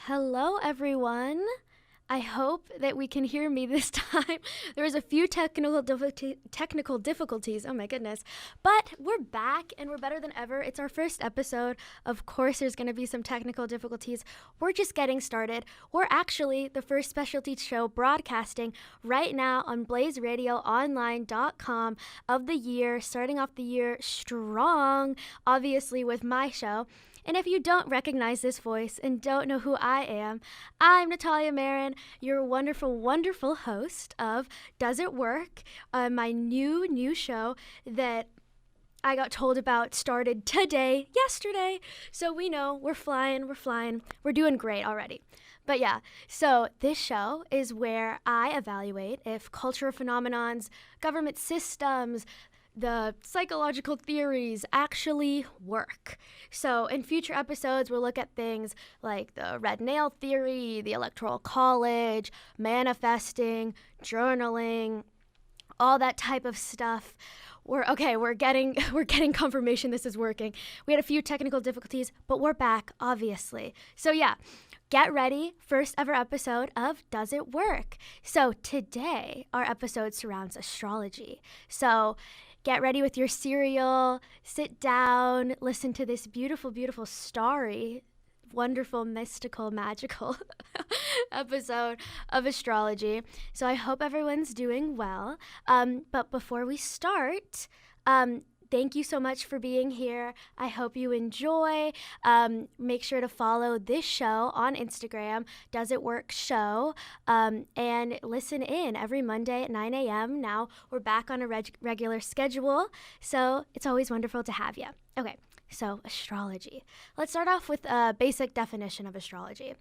Hello, everyone. I hope that we can hear me this time. There was a few technical difficulties. Oh my goodness. But we're back and we're better than ever. It's our first episode. Of course, there's going to be some technical difficulties. We're just getting started. We're actually the first specialty show broadcasting right now on blazeradioonline.com of the year, starting off the year strong, obviously with my show. And if you don't recognize this voice and don't know who I am, I'm Natalia Marin, your wonderful, wonderful host of Does It Work? My new show that I got told about started yesterday. So we know we're flying. We're doing great already. But yeah, so this show is where I evaluate if cultural phenomenons, government systems, the psychological theories actually work. So in future episodes, we'll look at things like the red nail theory, the electoral college, manifesting, journaling, all that type of stuff. We're getting confirmation this is working. We had a few technical difficulties, but we're back, obviously. So yeah, get ready, first ever episode of Does It Work? So today, our episode surrounds astrology. So get ready with your cereal, sit down, listen to this beautiful, beautiful, starry, wonderful, mystical, magical episode of astrology. So I hope everyone's doing well. But before we start, thank you so much for being here. I hope you enjoy. Make sure to follow this show on Instagram, Does It Work Show, and listen in every Monday at 9 a.m. Now we're back on a regular schedule, so it's always wonderful to have you. Okay. So, astrology. Let's start off with a basic definition of astrology.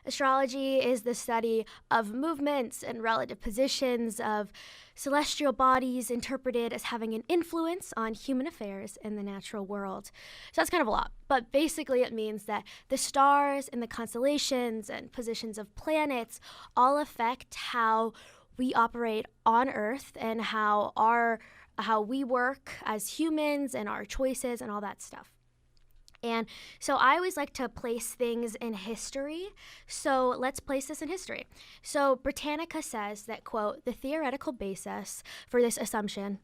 Astrology is the study of movements and relative positions of celestial bodies interpreted as having an influence on human affairs in the natural world. So that's kind of a lot, but basically it means that the stars and the constellations and positions of planets all affect how we operate on Earth and how we work as humans and our choices and all that stuff. And so I always like to place things in history. So let's place this in history. So Britannica says that, quote, the theoretical basis for this assumption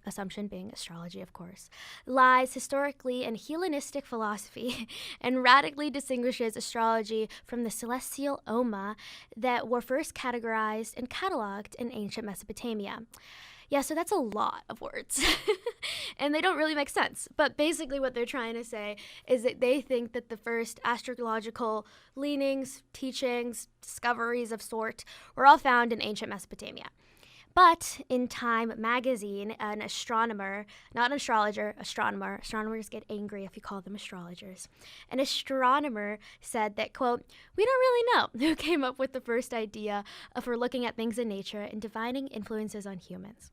being astrology, of course, lies historically in Hellenistic philosophy and radically distinguishes astrology from the celestial oma that were first categorized and cataloged in ancient Mesopotamia. Yeah, so that's a lot of words, and they don't really make sense. But basically what they're trying to say is that they think that the first astrological leanings, teachings, discoveries of sort were all found in ancient Mesopotamia. But in Time magazine, an astronomer, not an astrologer, astronomers get angry if you call them astrologers. An astronomer said that, quote, we don't really know who came up with the first idea for looking at things in nature and divining influences on humans.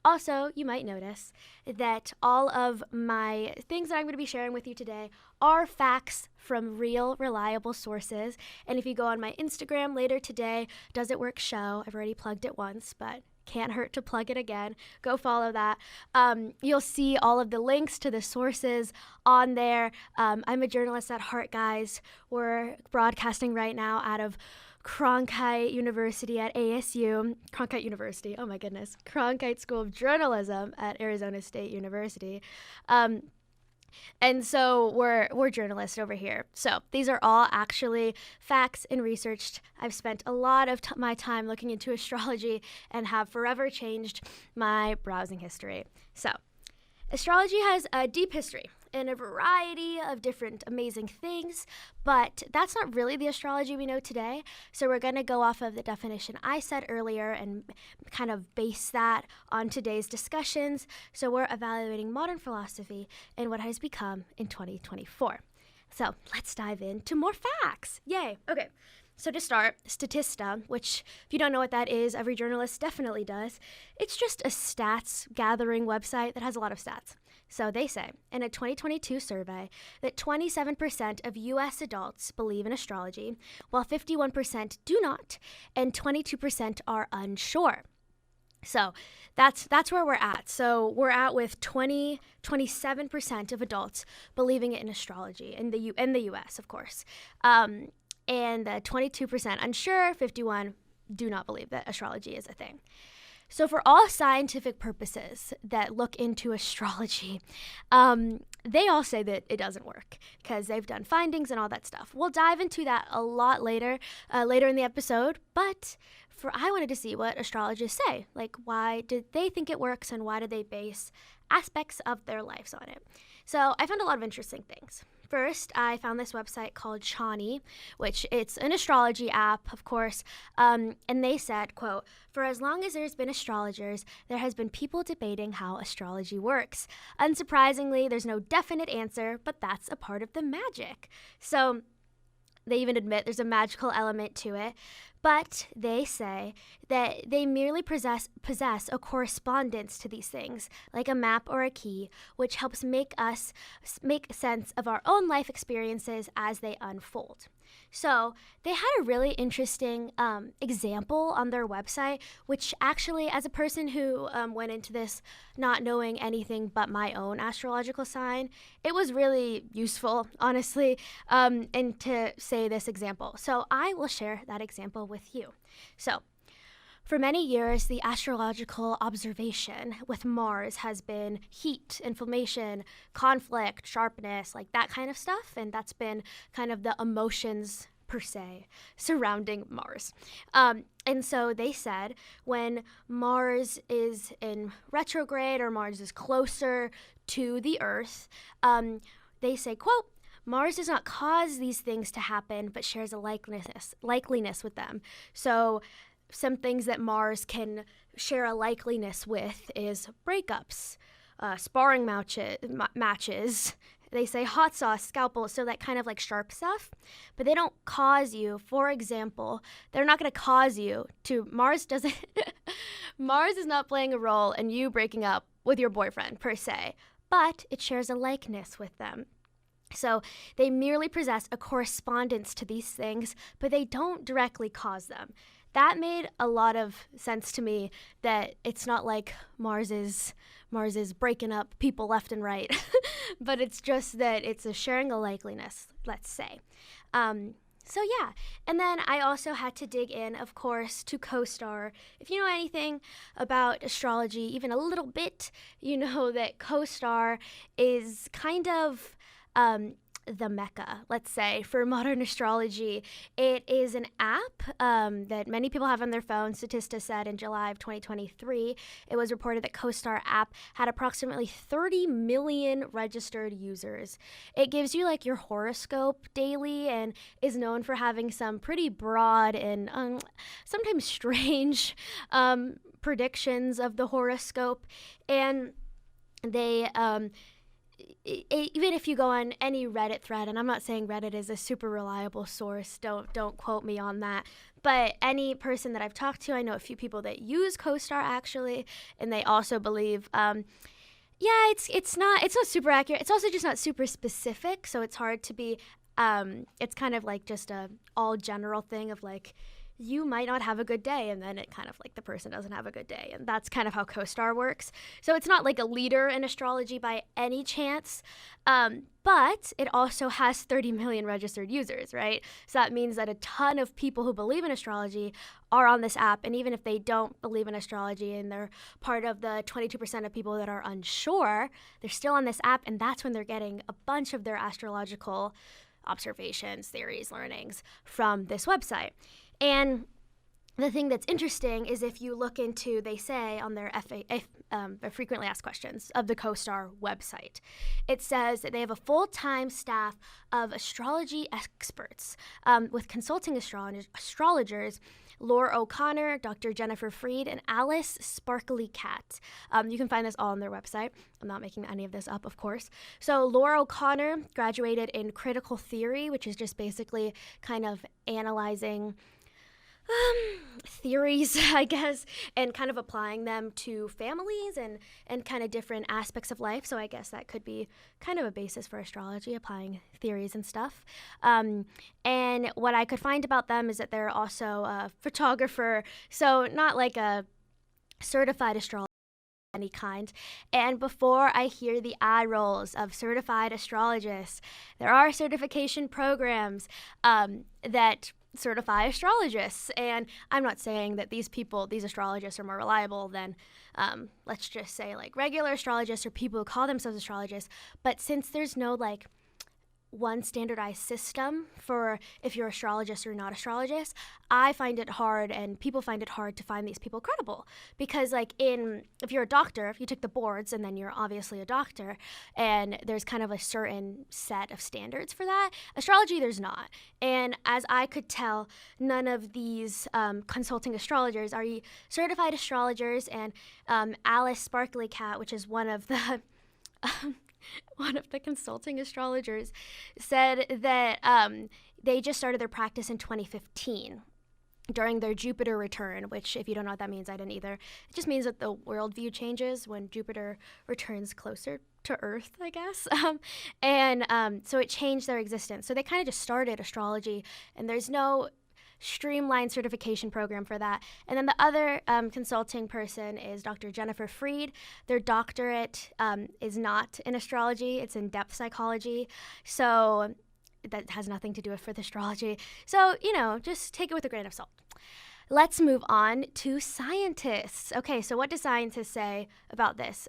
Also, you might notice that all of my things that I'm going to be sharing with you today are facts from real, reliable sources. And if you go on my Instagram later today, Does It Work Show, I've already plugged it once, but can't hurt to plug it again. Go follow that. You'll see all of the links to the sources on there. I'm a journalist at heart, guys. We're broadcasting right now out of Cronkite University at ASU. Cronkite University, oh my goodness. Cronkite School of Journalism at Arizona State University. And so we're journalists over here. So these are all actually facts and researched. I've spent a lot of my time looking into astrology and have forever changed my browsing history. So astrology has a deep history and a variety of different amazing things, but that's not really the astrology we know today. So we're going to go off of the definition I said earlier and kind of base that on today's discussions. So we're evaluating modern philosophy and what it has become in 2024. So let's dive into more facts. Yay. Okay. So to start, Statista, which if you don't know what that is, every journalist definitely does. It's just a stats gathering website that has a lot of stats. So they say in a 2022 survey that 27% of U.S. adults believe in astrology, while 51% do not, and 22% are unsure. So that's where we're at. So we're at with 27% of adults believing in astrology in the U.S., of course. and the 22% unsure, 51 do not believe that astrology is a thing. So for all scientific purposes that look into astrology, they all say that it doesn't work because they've done findings and all that stuff. We'll dive into that a lot later in the episode, but I wanted to see what astrologists say. Like, why did they think it works and why do they base aspects of their lives on it? So I found a lot of interesting things. First, I found this website called Chani, which it's an astrology app, of course, and they said, quote, "For as long as there's been astrologers, there has been people debating how astrology works. Unsurprisingly, there's no definite answer, but that's a part of the magic." So they even admit there's a magical element to it, but they say that they merely possess a correspondence to these things, like a map or a key, which helps make us make sense of our own life experiences as they unfold. So they had a really interesting example on their website, which actually, as a person who went into this not knowing anything but my own astrological sign, it was really useful, honestly, and to say this example. So I will share that example with you. So for many years, the astrological observation with Mars has been heat, inflammation, conflict, sharpness, like that kind of stuff. And that's been kind of the emotions per se surrounding Mars. And so they said when Mars is in retrograde or Mars is closer to the Earth, they say, quote, "Mars does not cause these things to happen, but shares a likeliness with them." So some things that Mars can share a likeliness with is breakups, sparring matches. They say hot sauce, scalpel, so that kind of like sharp stuff. But they don't cause you, for example, they're not going to cause you to, Mars doesn't, Mars is not playing a role in you breaking up with your boyfriend per se, but it shares a likeness with them. So they merely possess a correspondence to these things, but they don't directly cause them. That made a lot of sense to me, that it's not like Mars is breaking up people left and right, but it's just that it's a sharing a likeliness, let's say. So yeah, and then I also had to dig in, of course, to CoStar. If you know anything about astrology, even a little bit, you know that CoStar is kind of the mecca, let's say, for modern astrology. It is an app that many people have on their phone. Statista said in July of 2023, it was reported that CoStar app had approximately 30 million registered users. It gives you like your horoscope daily and is known for having some pretty broad and sometimes strange predictions of the horoscope. And they even if you go on any Reddit thread, and I'm not saying Reddit is a super reliable source, don't quote me on that, but any person that I've talked to, I know a few people that use CoStar actually, and they also believe, it's not super accurate. It's also just not super specific, so it's hard to be, it's kind of like just a all general thing of like, you might not have a good day, and then it kind of like the person doesn't have a good day, and that's kind of how CoStar works. So it's not like a leader in astrology by any chance, but it also has 30 million registered users, right? So that means that a ton of people who believe in astrology are on this app, and even if they don't believe in astrology and they're part of the 22% of people that are unsure, they're still on this app, and that's when they're getting a bunch of their astrological observations, theories, learnings from this website. And the thing that's interesting is if you look into, they say on their frequently asked questions of the CoStar website, it says that they have a full-time staff of astrology experts with consulting astrologers, Laura O'Connor, Dr. Jennifer Freed, and Alice Sparkly Cat. You can find this all on their website. I'm not making any of this up, of course. So Laura O'Connor graduated in critical theory, which is just basically kind of analyzing theories, I guess, and kind of applying them to families and kind of different aspects of life. So I guess that could be kind of a basis for astrology, applying theories and stuff. And what I could find about them is that they're also a photographer, so not like a certified astrologer. any kind. And before I hear the eye rolls of certified astrologists, there are certification programs that certify astrologists. And I'm not saying that these astrologists are more reliable than, let's just say, like regular astrologists or people who call themselves astrologists. But since there's no like one standardized system for if you're astrologist or not astrologist, I find it hard, and people find it hard to find these people credible, because like if you're a doctor, if you took the boards and then you're obviously a doctor, and there's kind of a certain set of standards for that. Astrology, there's not. And as I could tell, none of these consulting astrologers are certified astrologers. And Alice Sparkly Cat, which is one of the one of the consulting astrologers, said that they just started their practice in 2015 during their Jupiter return, which, if you don't know what that means, I didn't either. It just means that the worldview changes when Jupiter returns closer to Earth, I guess. So it changed their existence. So they kind of just started astrology, and there's no streamlined certification program for that. And then the other consulting person is Dr. Jennifer Freed. Their doctorate is not in astrology, it's in depth psychology. So that has nothing to do with astrology. So, just take it with a grain of salt. Let's move on to scientists. Okay, so what do scientists say about this?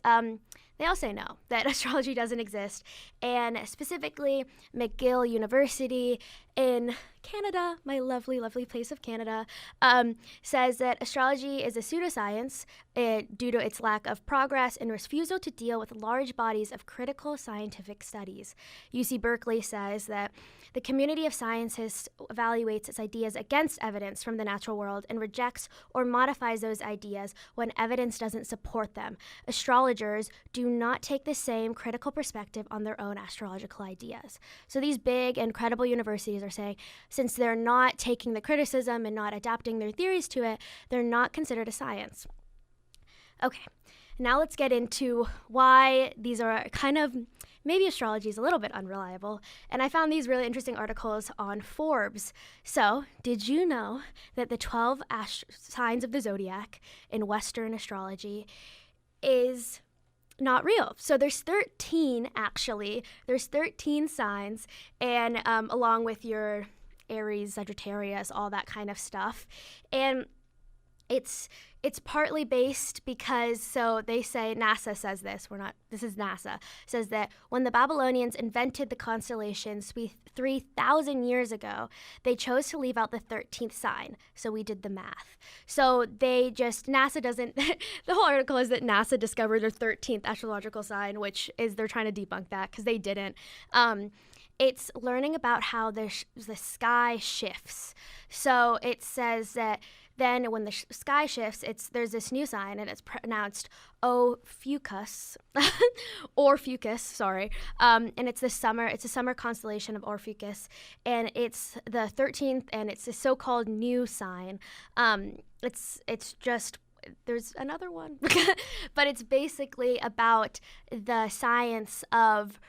They all say no, that astrology doesn't exist. And specifically, McGill University in Canada, my lovely, lovely place of Canada, says that astrology is a pseudoscience due to its lack of progress and refusal to deal with large bodies of critical scientific studies. UC Berkeley says that the community of scientists evaluates its ideas against evidence from the natural world and rejects or modifies those ideas when evidence doesn't support them. Astrologers do not take the same critical perspective on their own astrological ideas. So these big and credible universities are saying, since they're not taking the criticism and not adapting their theories to it, they're not considered a science. Okay, now let's get into why these are kind of, maybe astrology is a little bit unreliable. And I found these really interesting articles on Forbes. So, did you know that the 12 signs of the zodiac in Western astrology is not real? So there's 13, actually. There's 13 signs, and along with your Aries, Sagittarius, all that kind of stuff. And it's partly based because, so they say, NASA says this, this is NASA, says that when the Babylonians invented the constellations 3,000 years ago, they chose to leave out the 13th sign. So we did the math. So NASA doesn't, the whole article is that NASA discovered their 13th astrological sign, which is, they're trying to debunk that because they didn't. It's learning about how the sky shifts. So it says that then when the sky shifts, there's this new sign, and it's pronounced Ophiuchus, Orpheus, sorry. And it's a summer constellation of Orpheus, and it's the 13th, and it's a so-called new sign. It's just, there's another one, but it's basically about the science of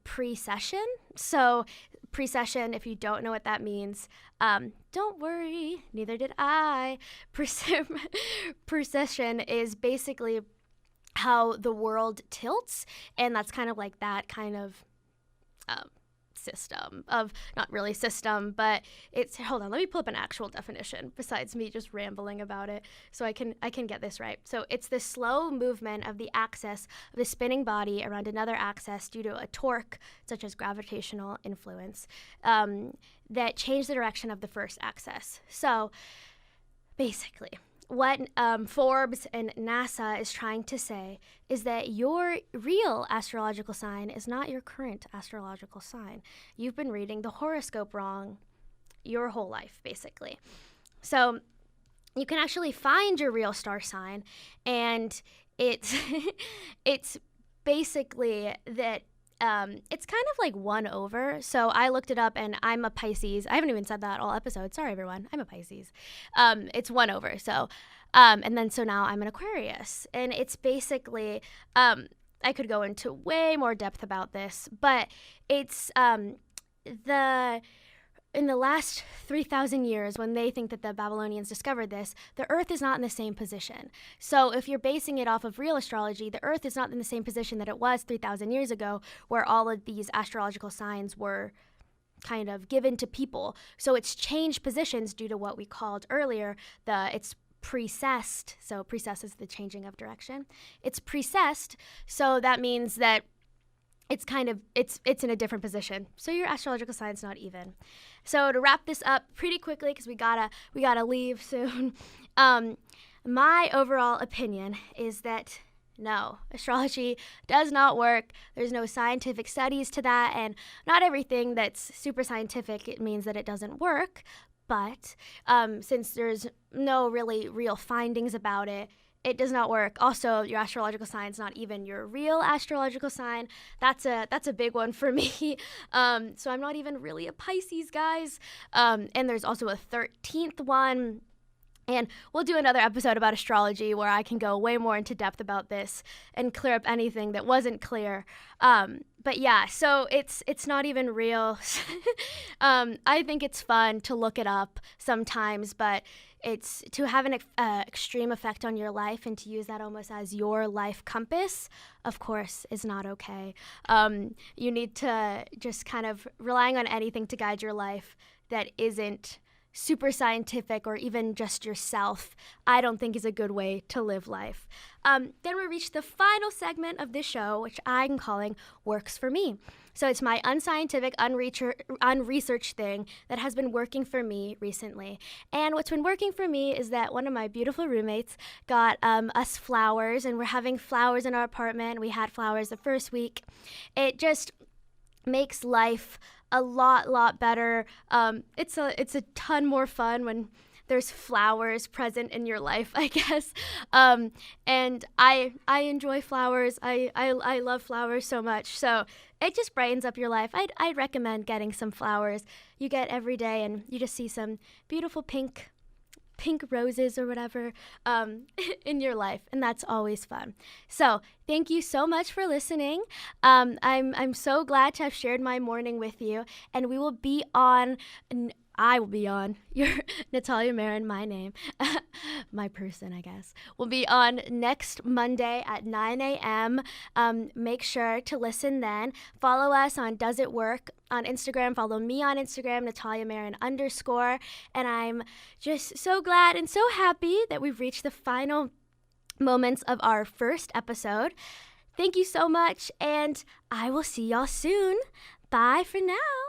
precession. So precession, if you don't know what that means, don't worry, neither did I. Precession is basically how the world tilts, and that's kind of like that kind of system of, not really system, but it's, hold on, let me pull up an actual definition besides me just rambling about it so I can get this right. So it's the slow movement of the axis of the spinning body around another axis due to a torque, such as gravitational influence, that change the direction of the first axis. So basically, what Forbes and NASA is trying to say is that your real astrological sign is not your current astrological sign. You've been reading the horoscope wrong your whole life, basically. So you can actually find your real star sign, and it's basically that it's kind of like 1 over. So I looked it up, and I'm a Pisces. I haven't even said that all episode. Sorry, everyone. I'm a Pisces. It's 1 over. So, so now I'm an Aquarius. And it's basically, I could go into way more depth about this, but it's the in the last 3,000 years, when they think that the Babylonians discovered this, the Earth is not in the same position. So if you're basing it off of real astrology, the Earth is not in the same position that it was 3,000 years ago, where all of these astrological signs were kind of given to people. So it's changed positions due to what we called earlier, it's precessed. So precess is the changing of direction. It's precessed, so that means that it's in a different position. So your astrological sign's not even. So to wrap this up pretty quickly, because we gotta leave soon. My overall opinion is that no, astrology does not work. There's no scientific studies to that, and not everything that's super scientific, it means that it doesn't work. But since there's no really real findings about it, it does not work. Also, your astrological sign is not even your real astrological sign. That's a big one for me. So I'm not even really a Pisces, guys. And there's also a 13th one. And we'll do another episode about astrology where I can go way more into depth about this and clear up anything that wasn't clear. But yeah, so it's not even real. I think it's fun to look it up sometimes, but it's to have an extreme effect on your life and to use that almost as your life compass, of course, is not okay. You need to just kind of relying on anything to guide your life that isn't super scientific or even just yourself, I don't think is a good way to live life. Then we reach the final segment of this show, which I'm calling Works for Me. So it's my unscientific, unresearched thing that has been working for me recently. And what's been working for me is that one of my beautiful roommates got us flowers, and we're having flowers in our apartment. We had flowers the first week. It just makes life a lot better. It's a ton more fun when there's flowers present in your life, I guess. And I enjoy flowers. I love flowers so much. So it just brightens up your life. I'd recommend getting some flowers you get every day, and you just see some beautiful pink roses or whatever in your life, and that's always fun. So thank you so much for listening. I'm so glad to have shared my morning with you, and I will be on your Natalia Marin, my name, my person, I guess, will be on next Monday at 9 a.m. Make sure to listen then. Follow us on Does It Work on Instagram. Follow me on Instagram, Natalia Marin _. And I'm just so glad and so happy that we've reached the final moments of our first episode. Thank you so much, and I will see y'all soon. Bye for now.